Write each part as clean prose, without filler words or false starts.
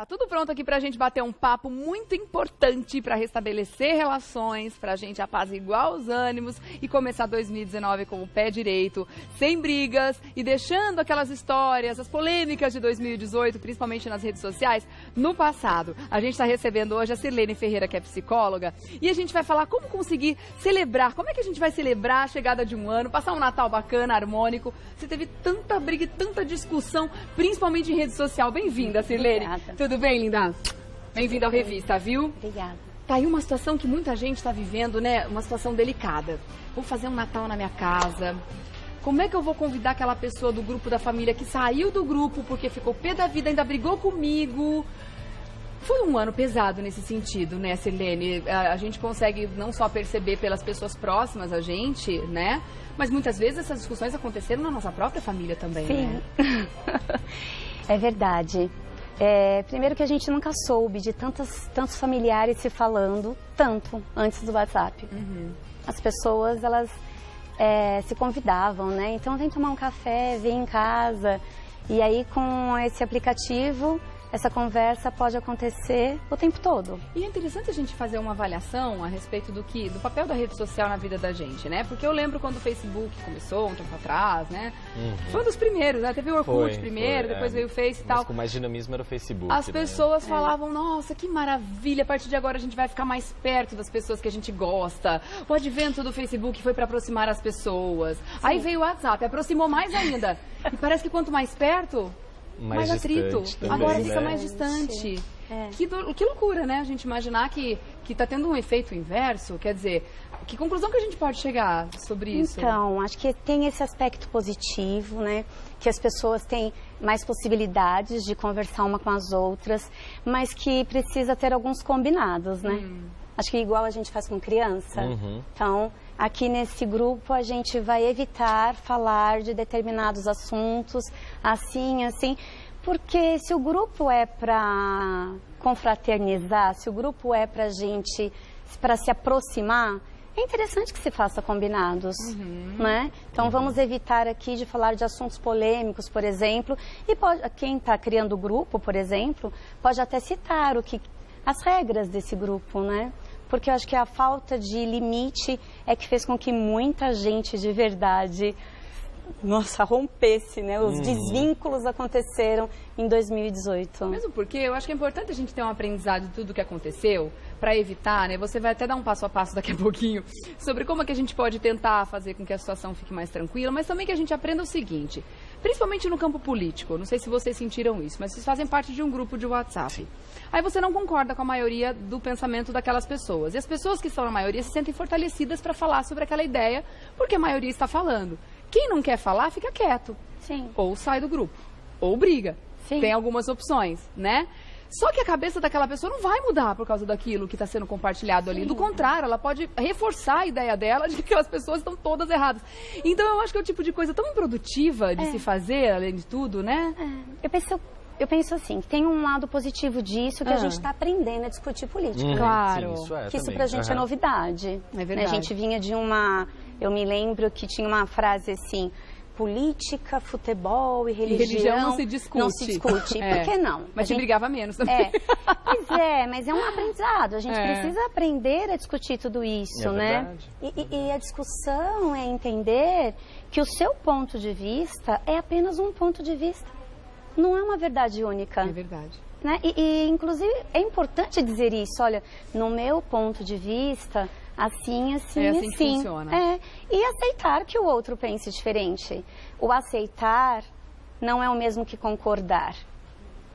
Tá tudo pronto aqui pra gente bater um papo muito importante pra restabelecer relações, pra gente apaziguar os ânimos e começar 2019 com o pé direito, sem brigas e deixando aquelas histórias, as polêmicas de 2018, principalmente nas redes sociais, no passado. A gente tá recebendo hoje a Sirlene Ferreira, que é psicóloga, e a gente vai falar como conseguir celebrar, como é que a gente vai celebrar a chegada de um ano, passar um Natal bacana, harmônico. Você teve tanta briga e tanta discussão, principalmente em rede social. Bem-vinda, Sirlene. Obrigada. Tudo bem, linda? Bem-vinda ao Revista, viu? Obrigada. Tá aí uma situação que muita gente está vivendo, né? Uma situação delicada. Vou fazer um Natal na minha casa. Como é que eu vou convidar aquela pessoa do grupo da família que saiu do grupo porque ficou pé da vida, ainda brigou comigo? Foi um ano pesado nesse sentido, né, Sirlene? A gente consegue não só perceber pelas pessoas próximas a gente, né? Mas muitas vezes essas discussões aconteceram na nossa própria família também, Sim. né? É verdade. Primeiro que a gente nunca soube de tantos familiares se falando tanto antes do WhatsApp. Uhum. As pessoas, elas se convidavam, né? Então vem tomar um café, vem em casa. E aí com esse aplicativo, essa conversa pode acontecer o tempo todo. E é interessante a gente fazer uma avaliação a respeito do papel da rede social na vida da gente, né? Porque eu lembro quando o Facebook começou, um tempo atrás, né? Uhum. Foi um dos primeiros, né? Teve o Orkut primeiro, depois veio o Face e tal. Mas com mais dinamismo era o Facebook, As pessoas falavam, nossa, que maravilha, a partir de agora a gente vai ficar mais perto das pessoas que a gente gosta. O advento do Facebook foi para aproximar as pessoas. Sim. Aí veio o WhatsApp, aproximou mais ainda. E parece que quanto mais perto, mais atrito. Também, agora né? fica mais distante. Que loucura, né? A gente imaginar que tá tendo um efeito inverso. Quer dizer, que conclusão que a gente pode chegar sobre isso? Então, acho que tem esse aspecto positivo, né? Que as pessoas têm mais possibilidades de conversar uma com as outras, mas que precisa ter alguns combinados, né? Acho que igual a gente faz com criança. Uhum. Então, aqui nesse grupo a gente vai evitar falar de determinados assuntos, assim, porque se o grupo é para confraternizar, se o grupo é para se aproximar, é interessante que se faça combinados, né? Então vamos evitar aqui de falar de assuntos polêmicos, por exemplo, e quem está criando o grupo, por exemplo, pode até citar as regras desse grupo, né? Porque eu acho que a falta de limite é que fez com que muita gente de verdade, rompesse, né? Os desvínculos aconteceram em 2018. Mesmo porque eu acho que é importante a gente ter um aprendizado de tudo o que aconteceu, para evitar, né? Você vai até dar um passo a passo daqui a pouquinho sobre como é que a gente pode tentar fazer com que a situação fique mais tranquila, mas também que a gente aprenda o seguinte, principalmente no campo político, não sei se vocês sentiram isso, mas vocês fazem parte de um grupo de WhatsApp. Aí você não concorda com a maioria do pensamento daquelas pessoas. E as pessoas que estão na maioria se sentem fortalecidas para falar sobre aquela ideia, porque a maioria está falando. Quem não quer falar, fica quieto. Sim. Ou sai do grupo, ou briga. Sim. Tem algumas opções, né? Só que a cabeça daquela pessoa não vai mudar por causa daquilo que está sendo compartilhado ali. Do contrário, ela pode reforçar a ideia dela de que as pessoas estão todas erradas. Então, eu acho que é o tipo de coisa tão improdutiva de se fazer, além de tudo, né? Eu penso assim, que tem um lado positivo disso, que a gente está aprendendo a discutir política. Claro. Sim, que isso pra gente é novidade. É verdade. A gente vinha de eu me lembro que tinha uma frase assim, política, futebol e religião não se discute. Não se discute. Por que não? Mas a gente brigava menos também. Pois mas é um aprendizado. A gente precisa aprender a discutir tudo isso, né? E a discussão é entender que o seu ponto de vista é apenas um ponto de vista. Não é uma verdade única. É verdade. Né? Inclusive, é importante dizer isso. Olha, no meu ponto de vista, assim que funciona. E aceitar que o outro pense diferente. O aceitar não é o mesmo que concordar.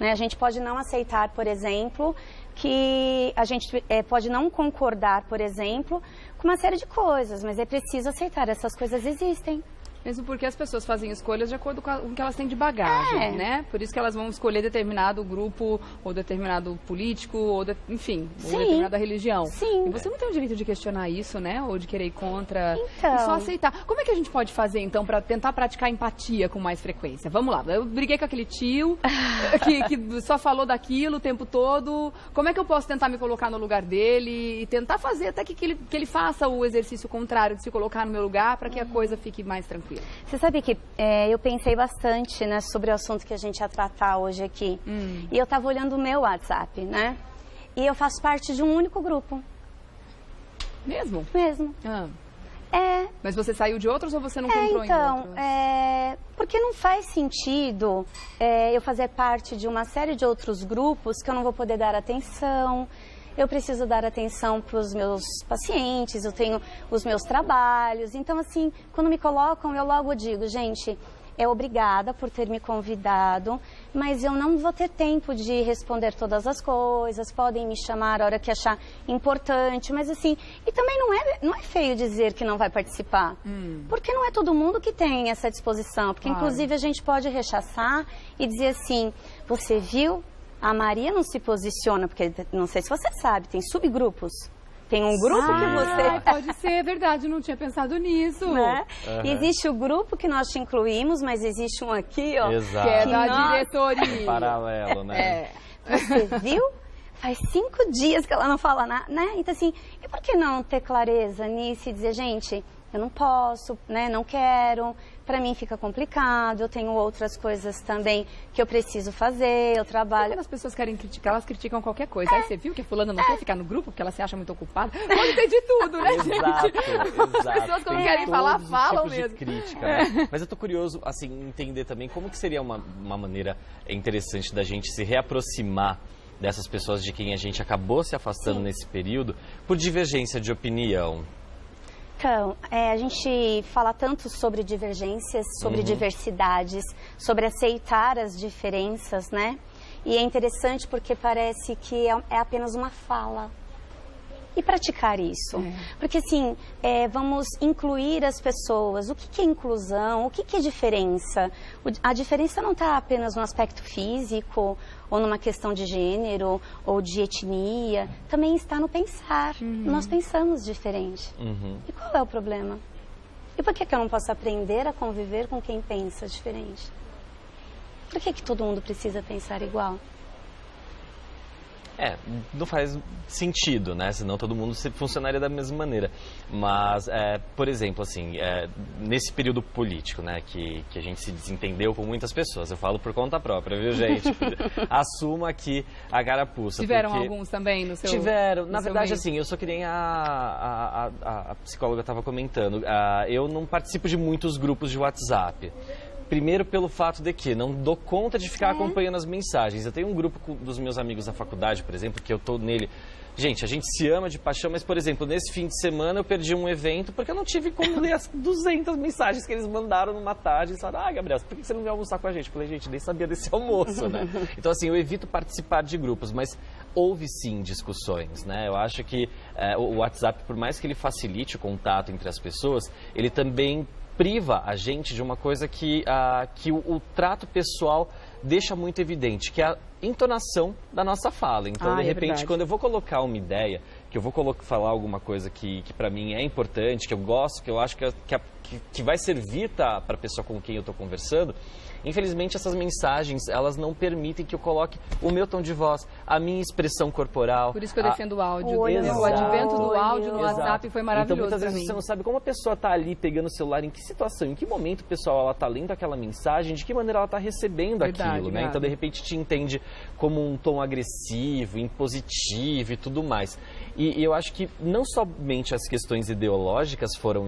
Né? A gente pode não aceitar, por exemplo, que a gente pode não concordar, por exemplo, com uma série de coisas, mas é preciso aceitar, essas coisas existem. Mesmo porque as pessoas fazem escolhas de acordo com o que elas têm de bagagem, né? Por isso que elas vão escolher determinado grupo, ou determinado político, ou enfim, ou determinada religião. Sim. E você não tem o direito de questionar isso, né? Ou de querer ir contra. Então. E só aceitar. Como é que a gente pode fazer, então, para tentar praticar empatia com mais frequência? Vamos lá. Eu briguei com aquele tio que só falou daquilo o tempo todo. Como é que eu posso tentar me colocar no lugar dele e tentar fazer até que ele faça o exercício contrário de se colocar no meu lugar para que a coisa fique mais tranquila? WhatsApp? Você sabe que eu pensei bastante, né, sobre o assunto que a gente ia tratar hoje aqui. E eu estava olhando o meu WhatsApp, né? E eu faço parte de um único grupo. Mesmo? Mesmo. Ah. É. Mas você saiu de outros ou você não comprou em outros? Porque não faz sentido eu fazer parte de uma série de outros grupos que eu não vou poder dar atenção. Eu preciso dar atenção para os meus pacientes, eu tenho os meus trabalhos. Então, assim, quando me colocam, eu logo digo, gente, obrigada por ter me convidado, mas eu não vou ter tempo de responder todas as coisas, podem me chamar a hora que achar importante, mas assim, e também não é feio dizer que não vai participar, porque não é todo mundo que tem essa disposição, porque inclusive a gente pode rechaçar e dizer assim, você viu? A Maria não se posiciona, porque não sei se você sabe, tem subgrupos. Tem um grupo que você... Pode ser, é verdade, não tinha pensado nisso. Né? Existe o grupo que nós te incluímos, mas existe um aqui, ó. Exato. Que é da diretoria. Paralelo, né? Você viu? Faz 5 dias que ela não fala nada, né? Então, assim, e por que não ter clareza nisso e dizer, gente, eu não posso, né? Não quero, para mim fica complicado, eu tenho outras coisas também que eu preciso fazer, eu trabalho... Quando as pessoas querem criticar, elas criticam qualquer coisa. Aí você viu que a fulana não quer ficar no grupo porque ela se acha muito ocupada? Pode ter de tudo, né, gente? Exato. As pessoas quando querem falar, falam tipos mesmo. De crítica, né? Mas eu tô curioso, assim, entender também como que seria uma maneira interessante da gente se reaproximar dessas pessoas de quem a gente acabou se afastando nesse período por divergência de opinião. Então, a gente fala tanto sobre divergências, sobre diversidades, sobre aceitar as diferenças, né? E é interessante porque parece que é apenas uma fala. E praticar isso. Porque, assim, vamos incluir as pessoas. O que é inclusão? O que é diferença? A diferença não está apenas no aspecto físico, ou numa questão de gênero, ou de etnia. Também está no pensar. Nós pensamos diferente. E qual é o problema? E por que eu não posso aprender a conviver com quem pensa diferente? Por que todo mundo precisa pensar igual? Não faz sentido, né? Senão todo mundo funcionaria da mesma maneira. Mas, por exemplo, assim, nesse período político, né, que a gente se desentendeu com muitas pessoas, eu falo por conta própria, viu, gente? Assumo aqui a carapuça. Tiveram alguns também no seu... Tiveram. Na verdade, assim, eu sou que nem a psicóloga estava comentando. Eu não participo de muitos grupos de WhatsApp. Primeiro pelo fato de que não dou conta de ficar acompanhando as mensagens. Eu tenho um grupo dos meus amigos da faculdade, por exemplo, que eu tô nele. Gente, a gente se ama de paixão, mas, por exemplo, nesse fim de semana eu perdi um evento porque eu não tive como ler as 200 mensagens que eles mandaram numa tarde e falaram, Gabriel, por que você não veio almoçar com a gente? Eu falei, gente, nem sabia desse almoço, né? Então, assim, eu evito participar de grupos, mas houve sim discussões, né? Eu acho que o WhatsApp, por mais que ele facilite o contato entre as pessoas, ele também priva a gente de uma coisa que o trato pessoal deixa muito evidente, que é a entonação da nossa fala. Então, de repente, quando eu vou colocar uma ideia, que eu vou falar alguma coisa que para mim é importante, que eu gosto, que eu acho que vai servir para a pessoa com quem eu estou conversando, infelizmente essas mensagens, elas não permitem que eu coloque o meu tom de voz, a minha expressão corporal. Por isso que eu defendo o áudio. O Exato. advento do áudio no Exato. WhatsApp foi maravilhoso. Então, muitas vezes pra mim. você não sabe como a pessoa está ali pegando o celular, em que situação, em que momento, pessoal, ela está lendo aquela mensagem, de que maneira ela está recebendo aquilo, né? Então, de repente, te entende como um tom agressivo, impositivo e tudo mais. E eu acho que não somente as questões ideológicas foram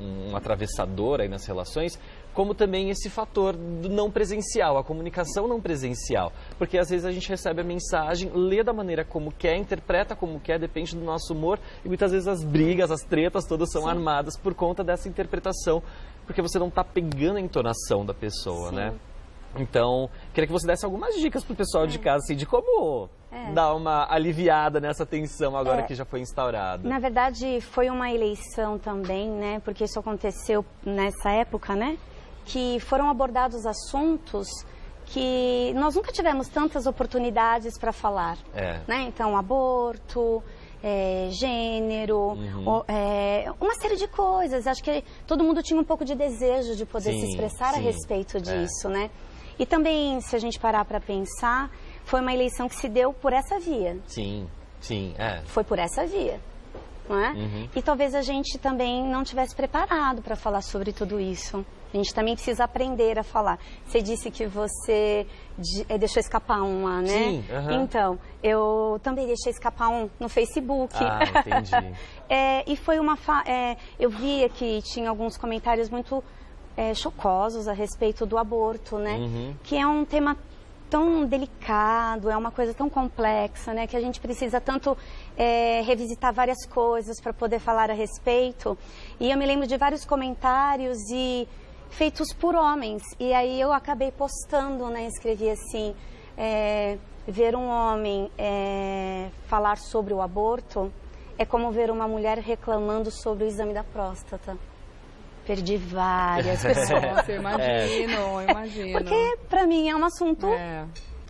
um atravessador aí nas relações, como também esse fator do não presencial, a comunicação não presencial. Porque às vezes a gente recebe a mensagem, lê da maneira como quer, interpreta como quer, depende do nosso humor, e muitas vezes as brigas, as tretas todas são armadas por conta dessa interpretação, porque você não está pegando a entonação da pessoa, né? Então, queria que você desse algumas dicas pro pessoal de casa, assim, de como dar uma aliviada nessa tensão agora que já foi instaurada. Na verdade, foi uma eleição também, né? Porque isso aconteceu nessa época, né? Que foram abordados assuntos que nós nunca tivemos tantas oportunidades para falar, né? Então, aborto, gênero, uma série de coisas. Acho que todo mundo tinha um pouco de desejo de poder se expressar a respeito disso, né? E também, se a gente parar para pensar, foi uma eleição que se deu por essa via. Sim, Foi por essa via. não é? E talvez a gente também não tivesse preparado para falar sobre tudo isso. A gente também precisa aprender a falar. Você disse que você deixou escapar um lá, né? Sim, Então, eu também deixei escapar um no Facebook. Ah, entendi. E foi eu via que tinha alguns comentários muito chocosos a respeito do aborto, né? Que é um tema tão delicado, é uma coisa tão complexa, né? Que a gente precisa tanto revisitar várias coisas para poder falar a respeito. E eu me lembro de vários comentários feitos por homens. E aí eu acabei postando, né? Escrevi assim, ver um homem falar sobre o aborto é como ver uma mulher reclamando sobre o exame da próstata. Perdi várias pessoas. Nossa, eu imagino. Porque, pra mim, é um assunto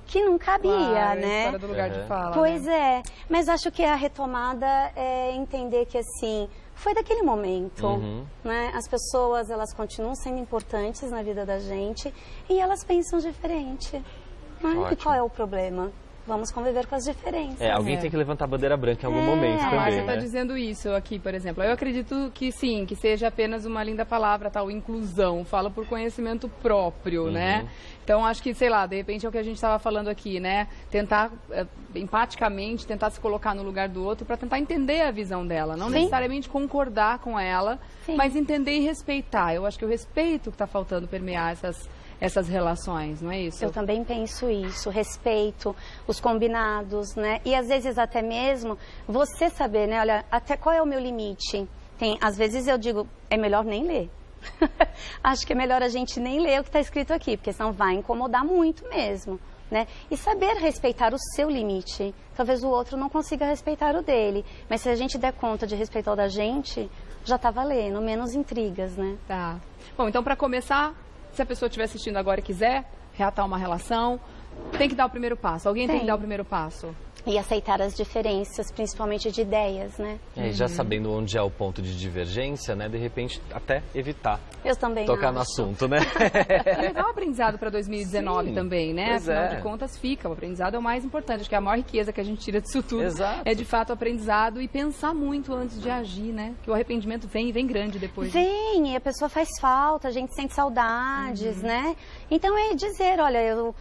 que não cabia, claro, né? Fora do lugar de fala. Pois né? Mas acho que a retomada é entender que, assim, foi daquele momento, né? As pessoas, elas continuam sendo importantes na vida da gente e elas pensam diferente. Né? E qual é o problema? Vamos conviver com as diferenças. Alguém tem que levantar a bandeira branca em algum momento A também, Márcia né? está dizendo isso aqui, por exemplo. Eu acredito que sim, que seja apenas uma linda palavra, tal, inclusão. Fala por conhecimento próprio, né? Então, acho que, sei lá, de repente é o que a gente estava falando aqui, né? Tentar, empaticamente, tentar se colocar no lugar do outro para tentar entender a visão dela. Não necessariamente concordar com ela, mas entender e respeitar. Eu acho que o respeito que está faltando permear essas relações, não é isso? Eu também penso isso, respeito, os combinados, né? E às vezes até mesmo você saber, né? Olha, até qual é o meu limite? Às vezes eu digo, é melhor nem ler. Acho que é melhor a gente nem ler o que está escrito aqui, porque senão vai incomodar muito mesmo, né? E saber respeitar o seu limite. Talvez o outro não consiga respeitar o dele, mas se a gente der conta de respeitar o da gente, já está valendo, menos intrigas, né? Tá. Bom, então para começar, se a pessoa estiver assistindo agora e quiser reatar uma relação, tem que dar o primeiro passo. Alguém tem que dar o primeiro passo. E aceitar as diferenças, principalmente de ideias, né? E já sabendo onde é o ponto de divergência, né? De repente, até evitar Eu também tocar acho. no assunto, né? E levar o aprendizado para 2019 também, né? Pois Afinal de contas, fica. O aprendizado é o mais importante. Acho que a maior riqueza que a gente tira disso tudo é, de fato, o aprendizado e pensar muito antes de agir, né? Que o arrependimento vem grande depois. Vem, e a pessoa faz falta, a gente sente saudades, né? Então é dizer, olha, eu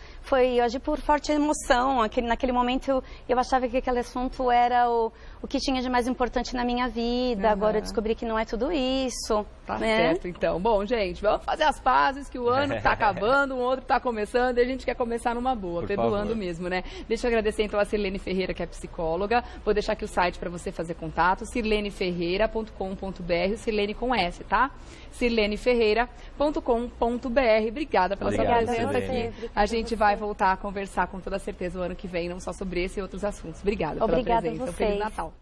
agi por forte emoção. Naquele momento eu achava que aquele assunto era o que tinha de mais importante na minha vida. Agora eu descobri que não é tudo isso. Tá né? certo, então. Bom, gente, vamos fazer as pazes, que o ano tá acabando, um outro tá começando, e a gente quer começar numa boa, perdoando mesmo, né? Deixa eu agradecer então a Sirlene Ferreira, que é psicóloga. Vou deixar aqui o site para você fazer contato, sirleneferreira.com.br, Sirlene com S, tá? sirleneferreira.com.br. Obrigada pela sua presença aqui. A gente vai voltar a conversar com toda certeza o ano que vem, não só sobre esse e outros assuntos. Obrigada pela presença. A vocês. Feliz Natal.